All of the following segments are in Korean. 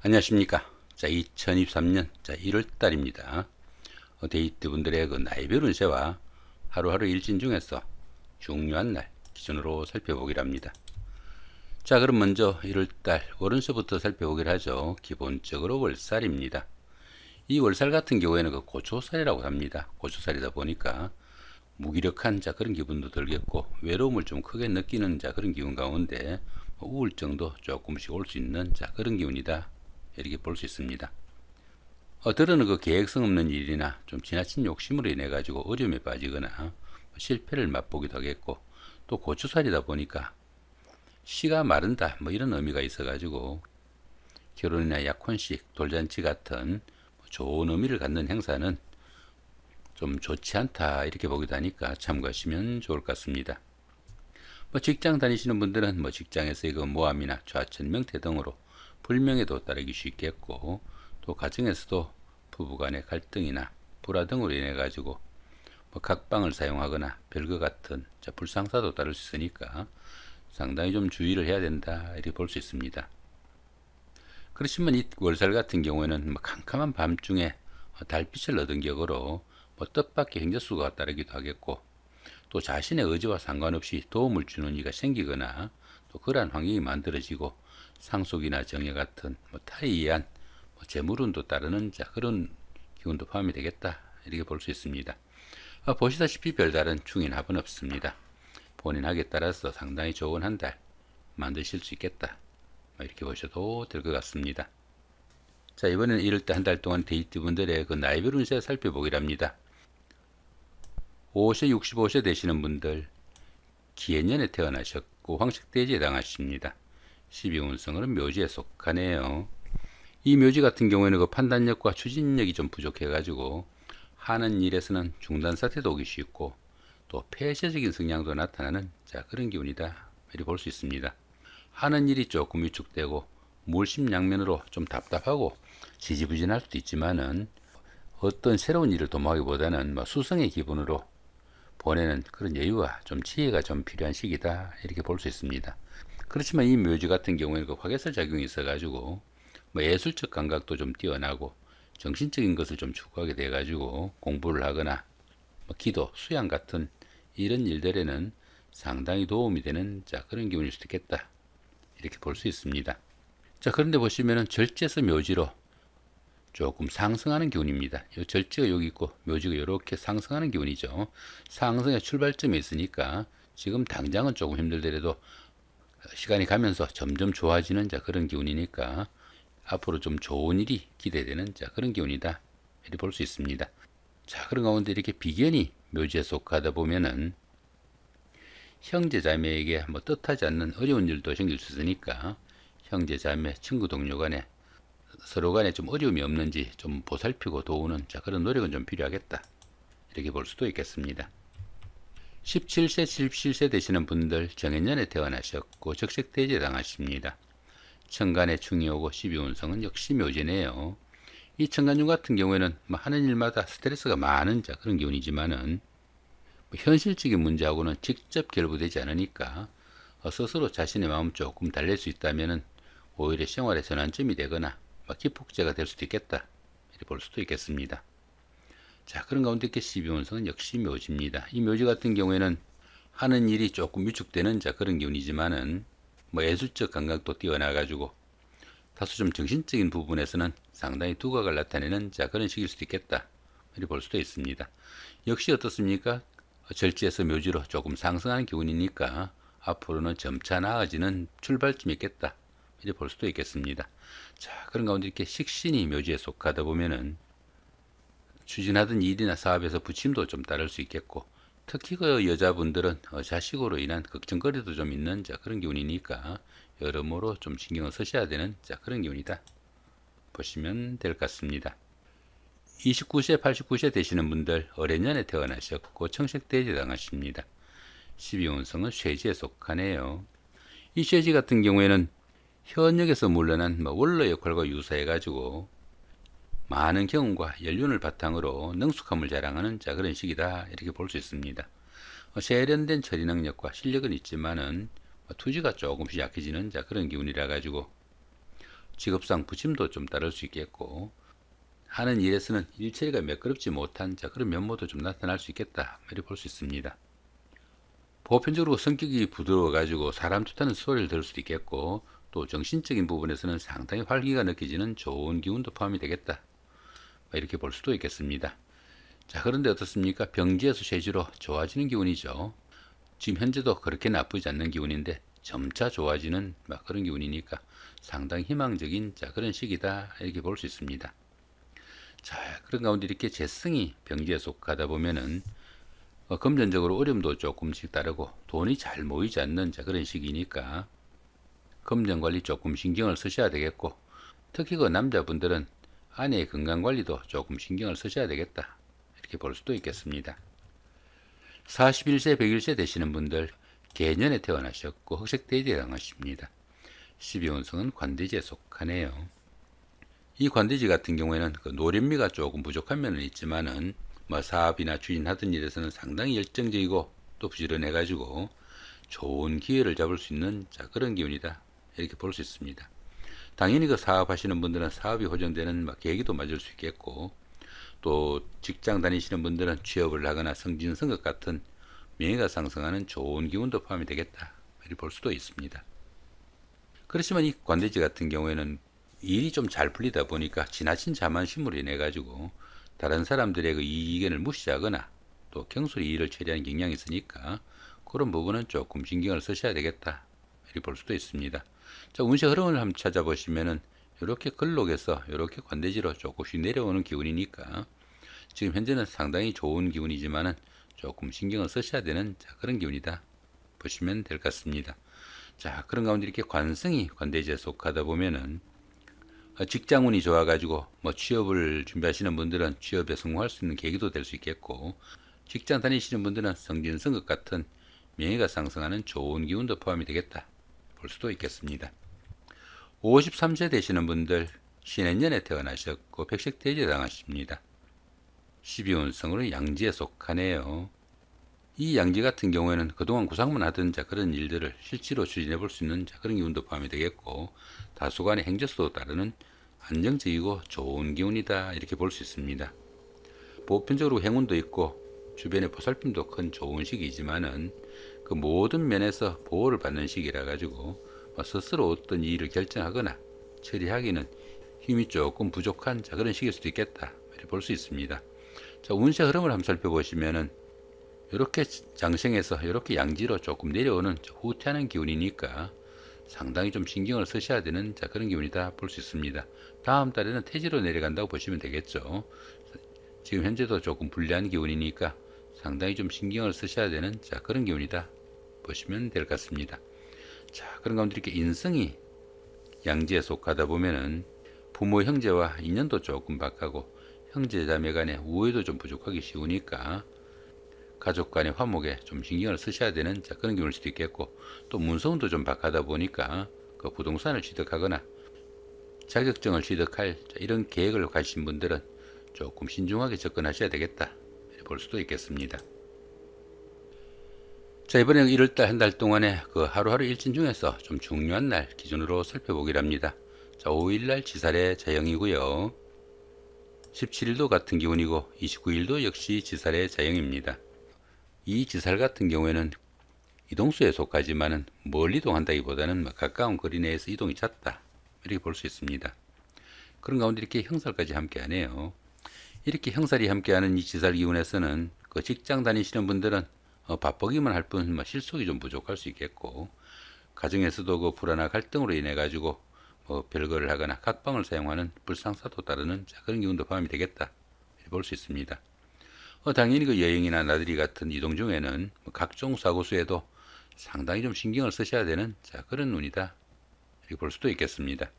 안녕하십니까. 자, 2023년 1월달입니다. 데이트분들의 그 나이별 운세와 하루하루 일진 중에서 중요한 날 기준으로 살펴보기로 합니다. 자, 그럼 먼저 1월달 월운세부터 살펴보기로 하죠. 기본적으로 월살입니다. 이 월살 같은 경우에는 그 고초살이라고 합니다. 고초살이다 보니까 무기력한 그런 기분도 들겠고 외로움을 좀 크게 느끼는 그런 기분 가운데 우울증도 조금씩 올 수 있는 그런 기운이다. 이렇게 볼 수 있습니다. 때로는 그 계획성 없는 일이나 좀 지나친 욕심으로 인해 가지고 어려움에 빠지거나 실패를 맛보기도 하겠고, 또 고추살이다 보니까 씨가 마른다 이런 의미가 있어 가지고 결혼이나 약혼식, 돌잔치 같은 좋은 의미를 갖는 행사는 좀 좋지 않다 이렇게 보기도 하니까 참고하시면 좋을 것 같습니다. 직장 다니시는 분들은 직장에서의 그 모함이나 좌천 명태 등으로 불명예도 따르기 쉽겠고, 또 가정에서도 부부간의 갈등이나 불화 등으로 인해 가지고 각방을 사용하거나 별거 같은 불상사도 따를 수 있으니까 상당히 좀 주의를 해야 된다 이렇게 볼 수 있습니다. 그렇지만 이 월살 같은 경우에는 캄캄한 밤중에 달빛을 얻은 격으로 뜻밖의 행저수가 따르기도 하겠고, 또 자신의 의지와 상관없이 도움을 주는 이가 생기거나 또 그러한 환경이 만들어지고 상속이나 정예 같은 타에 의한 재물운도 따르는 그런 기운도 포함이 되겠다 이렇게 볼 수 있습니다. 보시다시피 별다른 충인 합은 없습니다. 본인 학에 따라서 상당히 좋은 한 달 만드실 수 있겠다 이렇게 보셔도 될 것 같습니다. 자, 이번에는 이럴 때 한 달 동안 데이트분들의 그 나이별 운세 살펴보기로 합니다. 5세 65세 되시는 분들, 기해년에 태어나셨고 황색대지에 해당하십니다. 12운성으로는 묘지에 속하네요. 이 묘지 같은 경우에는 그 판단력과 추진력이 좀 부족해가지고 하는 일에서는 중단 사태도 오기 쉽고, 또 폐쇄적인 성향도 나타나는 그런 기운이다 이렇게 볼 수 있습니다. 하는 일이 조금 위축되고 물심양면으로 좀 답답하고 지지부진할 수도 있지만은 어떤 새로운 일을 도모하기보다는 수성의 기분으로 보내는 그런 여유와 좀 지혜가 좀 필요한 시기다 이렇게 볼 수 있습니다. 그렇지만 이 묘지 같은 경우에는 그 화개설 작용이 있어 가지고 예술적 감각도 좀 뛰어나고 정신적인 것을 좀 추구하게 돼 가지고 공부를 하거나 기도, 수양 같은 이런 일들에는 상당히 도움이 되는 그런 기운일 수도 있겠다 이렇게 볼 수 있습니다. 자, 그런데 보시면은 절제에서 묘지로 조금 상승하는 기운입니다. 절제가 여기 있고 묘지가 이렇게 상승하는 기운이죠. 상승의 출발점에 있으니까 지금 당장은 조금 힘들더라도 시간이 가면서 점점 좋아지는 그런 기운이니까 앞으로 좀 좋은 일이 기대되는 그런 기운이다 이렇게 볼 수 있습니다. 자, 그런 가운데 이렇게 비견이 묘지에 속하다 보면은 형제 자매에게 뜻하지 않는 어려운 일도 생길 수 있으니까 형제 자매, 친구 동료 간에 서로 간에 좀 어려움이 없는지 좀 보살피고 도우는 그런 노력은 좀 필요하겠다 이렇게 볼 수도 있겠습니다. 17세, 17세 되시는 분들, 정해년에 태어나셨고 적색대지에 해당하십니다. 천간에 충이 오고 12운성은 역시 묘지네요. 이 천간중 같은 경우에는 하는 일마다 스트레스가 많은 그런 기운이지만은 현실적인 문제하고는 직접 결부되지 않으니까 스스로 자신의 마음 조금 달랠 수 있다면은 오히려 생활의 전환점이 되거나 기폭제가 될 수도 있겠다 이렇게 볼 수도 있겠습니다. 자, 그런 가운데 이렇게 12운성은 역시 묘지입니다. 이 묘지 같은 경우에는 하는 일이 조금 위축되는 그런 기운이지만은 예술적 감각도 뛰어나가지고 다소 좀 정신적인 부분에서는 상당히 두각을 나타내는 그런 시기일 수도 있겠다 이렇게 볼 수도 있습니다. 역시 어떻습니까? 절지에서 묘지로 조금 상승하는 기운이니까 앞으로는 점차 나아지는 출발점이 있겠다 이렇게 볼 수도 있겠습니다. 자, 그런 가운데 이렇게 식신이 묘지에 속하다 보면은 추진하던 일이나 사업에서 부침도 좀 따를 수 있겠고, 특히 그 여자분들은 자식으로 인한 걱정거리도 좀 있는 그런 기운이니까 여러모로 좀 신경을 쓰셔야 되는 그런 기운이다 보시면 될 것 같습니다. 29세, 89세 되시는 분들, 어뢰년에 태어나셨고 청색대지에 해당하십니다. 12운성은 쇠지에 속하네요. 이 쇠지 같은 경우에는 현역에서 물러난 원로 역할과 유사해가지고 많은 경험과 연륜을 바탕으로 능숙함을 자랑하는 그런 시기다 이렇게 볼 수 있습니다. 세련된 처리 능력과 실력은 있지만은 투지가 조금씩 약해지는 그런 기운이라 가지고 직업상 부침도 좀 따를 수 있겠고, 하는 일에서는 일처리가 매끄럽지 못한 그런 면모도 좀 나타날 수 있겠다, 이렇게 볼 수 있습니다. 보편적으로 성격이 부드러워 가지고 사람 좋다는 소리를 들을 수도 있겠고, 또 정신적인 부분에서는 상당히 활기가 느껴지는 좋은 기운도 포함이 되겠다, 이렇게 볼 수도 있겠습니다. 자, 그런데 어떻습니까? 병지에서 쇠지로 좋아지는 기운이죠. 지금 현재도 그렇게 나쁘지 않는 기운인데 점차 좋아지는 그런 기운이니까 상당히 희망적인 그런 시기다, 이렇게 볼 수 있습니다. 자, 그런 가운데 이렇게 재성이 병지에 속하다 보면은 금전적으로 어려움도 조금씩 따르고 돈이 잘 모이지 않는 그런 시기니까 금전 관리 조금 신경을 쓰셔야 되겠고, 특히 그 남자분들은 아내의 건강 관리도 조금 신경을 쓰셔야 되겠다, 이렇게 볼 수도 있겠습니다. 41세, 100일세 되시는 분들 개년에 태어나셨고 흑색돼지에 해당하십니다. 12운성은 관돼지에 속하네요. 이 관돼지 같은 경우에는 그 노련미가 조금 부족한 면은 있지만은 사업이나 추진하던 일에서는 상당히 열정적이고 또 부지런해 가지고 좋은 기회를 잡을 수 있는 그런 기운이다, 이렇게 볼 수 있습니다. 당연히 그 사업하시는 분들은 사업이 호전되는 계기도 맞을 수 있겠고, 또 직장 다니시는 분들은 취업을 하거나 승진승급 같은 명예가 상승하는 좋은 기운도 포함이 되겠다, 이렇게 볼 수도 있습니다. 그렇지만 이 관돼지 같은 경우에는 일이 좀 잘 풀리다 보니까 지나친 자만심으로 인해 가지고 다른 사람들의 그 이견을 무시하거나 또 경솔히 일을 처리하는 경향이 있으니까 그런 부분은 조금 신경을 쓰셔야 되겠다, 이렇게 볼 수도 있습니다. 자, 운세 흐름을 한번 찾아보시면은 이렇게 걸록에서 이렇게 관돼지로 조금씩 내려오는 기운이니까 지금 현재는 상당히 좋은 기운이지만은 조금 신경을 쓰셔야 되는 그런 기운이다, 보시면 될 것 같습니다. 자, 그런 가운데 이렇게 관성이 관돼지에 속하다 보면은 직장운이 좋아가지고 취업을 준비하시는 분들은 취업에 성공할 수 있는 계기도 될 수 있겠고, 직장 다니시는 분들은 승진승급 같은 명예가 상승하는 좋은 기운도 포함이 되겠다, 볼 수도 있겠습니다. 53세 되시는 분들 신해년에 태어나셨고 백색돼지에 해당하십니다. 12운성으로 양지에 속하네요. 이 양지 같은 경우에는 그동안 구상만 하던 그런 일들을 실제로 추진해 볼 수 있는 그런 기운도 포함이 되겠고, 다소간의 행재수도 따르는 안정적이고 좋은 기운이다, 이렇게 볼 수 있습니다. 보편적으로 행운도 있고 주변의 보살핌도 큰 좋은 시기이지만은 그 모든 면에서 보호를 받는 시기라 가지고 스스로 어떤 일을 결정하거나 처리하기는 힘이 조금 부족한 그런 시기일 수도 있겠다, 이렇게 볼 수 있습니다. 자, 운세 흐름을 한번 살펴보시면은 이렇게 장생해서 이렇게 양지로 조금 내려오는 후퇴하는 기운이니까 상당히 좀 신경을 쓰셔야 되는 그런 기운이다, 볼 수 있습니다. 다음 달에는 태지로 내려간다고 보시면 되겠죠. 지금 현재도 조금 불리한 기운이니까 상당히 좀 신경을 쓰셔야 되는 그런 기운이다, 보시면 될 것 같습니다. 자, 그런 가운데 이렇게 인성이 양지에 속하다 보면은 부모 형제와 인연도 조금 박하고 형제 자매 간의 우애도 좀 부족하기 쉬우니까 가족 간의 화목에 좀 신경을 쓰셔야 되는 그런 기운일 수도 있겠고, 또 문서운도 좀 박하다 보니까 그 부동산을 취득하거나 자격증을 취득할 이런 계획을 가신 분들은 조금 신중하게 접근하셔야 되겠다, 볼 수도 있겠습니다. 자, 이번에 1월달 한 달 동안에 그 하루하루 일진 중에서 좀 중요한 날 기준으로 살펴보기로 합니다. 자, 5일날 지살의 자영이고요. 17일도 같은 기운이고 29일도 역시 지살의 자영입니다. 이 지살 같은 경우에는 이동수에 속하지만은 멀리 이동한다기보다는 가까운 거리 내에서 이동이 잦다, 이렇게 볼 수 있습니다. 그런 가운데 이렇게 형살까지 함께하네요. 이렇게 형살이 함께하는 이 지살 기운에서는 그 직장 다니시는 분들은 바쁘기만 할 뿐 실속이 좀 부족할 수 있겠고, 가정에서도 그 불안한 갈등으로 인해 가지고 별거를 하거나 각방을 사용하는 불상사도 따르는 그런 기운도 포함이 되겠다, 이렇게 볼 수 있습니다. 당연히 그 여행이나 나들이 같은 이동 중에는 각종 사고수에도 상당히 좀 신경을 쓰셔야 되는 그런 운이다, 이렇게 볼 수도 있겠습니다.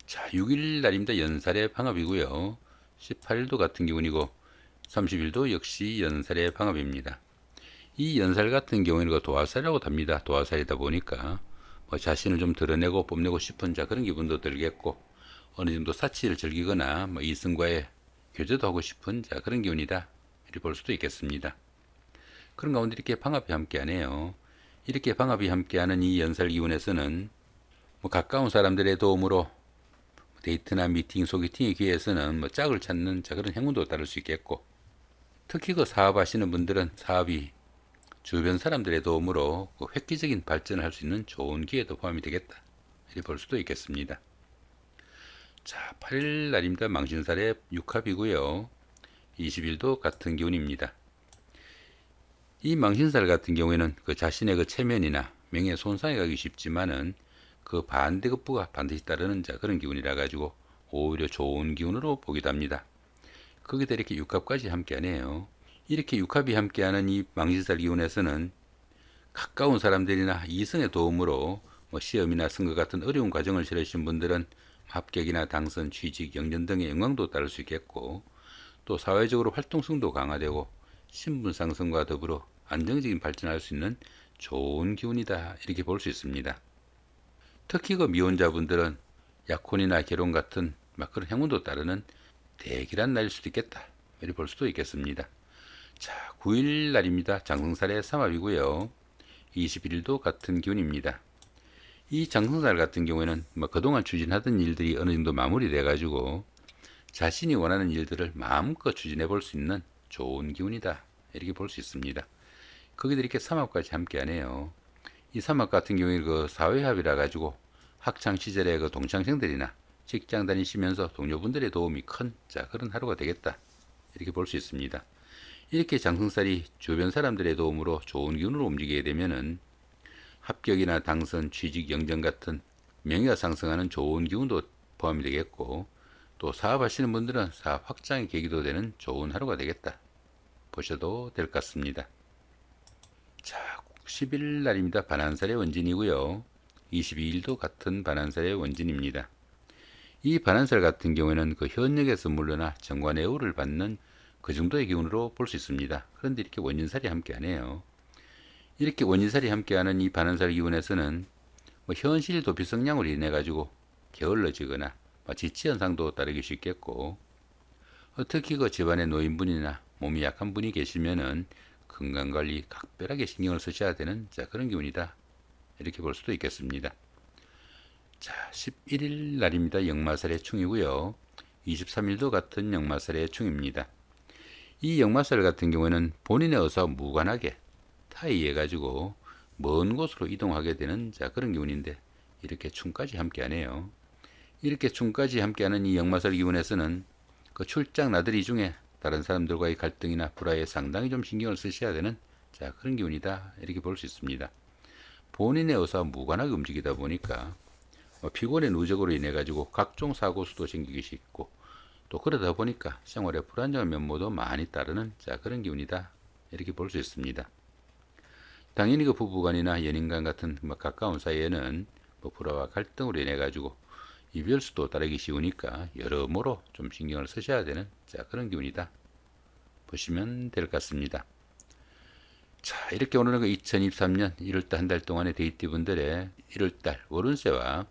자, 6일 날입니다. 연살의 방합이고요. 18일도 같은 기운이고 30일도 역시 연살의 방합입니다. 이 연살 같은 경우에는 그 도화살이라고 합니다. 도화살이다 보니까 자신을 좀 드러내고 뽐내고 싶은 그런 기분도 들겠고, 어느 정도 사치를 즐기거나 이성과의 교제도 하고 싶은 그런 기운이다, 이렇게 볼 수도 있겠습니다. 그런 가운데 이렇게 방합이 함께하네요. 이렇게 방합이 함께하는 이 연살 기운에서는 가까운 사람들의 도움으로 데이트나 미팅, 소개팅의 기회에서는 짝을 찾는 그런 행운도 따를 수 있겠고, 특히 사업하시는 분들은 사업이 주변 사람들의 도움으로 획기적인 발전을 할 수 있는 좋은 기회도 포함이 되겠다, 이렇게 볼 수도 있겠습니다. 자, 8일 날입니다. 망신살의 6합이고요. 20일도 같은 기운입니다. 이 망신살 같은 경우에는 자신의 체면이나 명예에 손상이 가기 쉽지만은 반대급부가 반드시 따르는 그런 기운이라 가지고 오히려 좋은 기운으로 보기도 합니다. 거기다 이렇게 육합까지 함께하네요. 이렇게 육합이 함께하는 이 망신살 기운에서는 가까운 사람들이나 이성의 도움으로 시험이나 선거 같은 어려운 과정을 치르신 분들은 합격이나 당선, 취직, 영전 등의 영광도 따를 수 있겠고, 또 사회적으로 활동성도 강화되고 신분 상승과 더불어 안정적인 발전할 수 있는 좋은 기운이다, 이렇게 볼 수 있습니다. 특히 미혼자분들은 약혼이나 결혼 같은 그런 행운도 따르는 대길한 날일 수도 있겠다, 이렇게 볼 수도 있겠습니다. 자, 9일 날입니다. 장성살의 3합이고요. 21일도 같은 기운입니다. 이 장성살 같은 경우에는 그동안 추진하던 일들이 어느 정도 마무리돼 가지고 자신이 원하는 일들을 마음껏 추진해 볼 수 있는 좋은 기운이다, 이렇게 볼 수 있습니다. 거기도 이렇게 삼합까지 함께 하네요. 이 삼합 같은 경우에 사회합이라 가지고 학창 시절에 동창생들이나 직장 다니시면서 동료분들의 도움이 큰 그런 하루가 되겠다, 이렇게 볼 수 있습니다. 이렇게 장성살이 주변 사람들의 도움으로 좋은 기운으로 움직이게 되면은 합격이나 당선, 취직, 영전 같은 명예가 상승하는 좋은 기운도 포함이 되겠고, 또 사업하시는 분들은 사업 확장의 계기도 되는 좋은 하루가 되겠다, 보셔도 될 것 같습니다. 자, 10일 날입니다. 반한살의 원진이고요. 22일도 같은 반한살의 원진입니다. 이 반한살 같은 경우에는 현역에서 물러나 정관의 우를 받는 그 정도의 기운으로 볼 수 있습니다. 그런데 이렇게 원진살이 함께하네요. 이렇게 원진살이 함께하는 이 반한살 기운에서는 현실 도피 성향으로 인해 가지고 게을러지거나 지치 현상도 따르기 쉽겠고, 특히 집안에 노인분이나 몸이 약한 분이 계시면은 건강관리 각별하게 신경을 쓰셔야 되는 그런 기운이다, 이렇게 볼 수도 있겠습니다. 자, 11일 날입니다. 역마살의 충이고요. 23일도 같은 역마살의 충입니다. 이 역마살 같은 경우에는 본인의 의사와 무관하게 타의해 가지고 먼 곳으로 이동하게 되는 그런 기운인데, 이렇게 충까지 함께하네요. 이렇게 충까지 함께하는 이 역마살 기운에서는 출장 나들이 중에 다른 사람들과의 갈등이나 불화에 상당히 좀 신경을 쓰셔야 되는 그런 기운이다, 이렇게 볼 수 있습니다. 본인의 의사와 무관하게 움직이다 보니까 피곤의 누적으로 인해 가지고 각종 사고 수도 생기기 쉽고, 또 그러다 보니까 생활에 불안정한 면모도 많이 따르는 그런 기운이다, 이렇게 볼 수 있습니다. 당연히 부부간이나 연인간 같은 가까운 사이에는 불화와 갈등으로 인해 가지고 이별수도 따르기 쉬우니까 여러모로 좀 신경을 쓰셔야 되는 그런 기운이다, 보시면 될 것 같습니다. 자, 이렇게 오늘은 2023년 1월달 한 달 동안의 데이트분들의 1월달 월운세와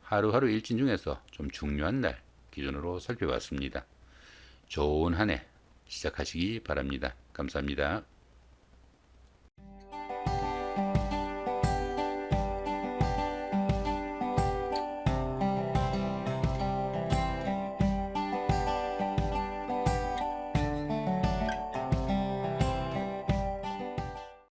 하루하루 일진 중에서 좀 중요한 날 기준으로 살펴봤습니다. 좋은 한 해 시작하시기 바랍니다. 감사합니다.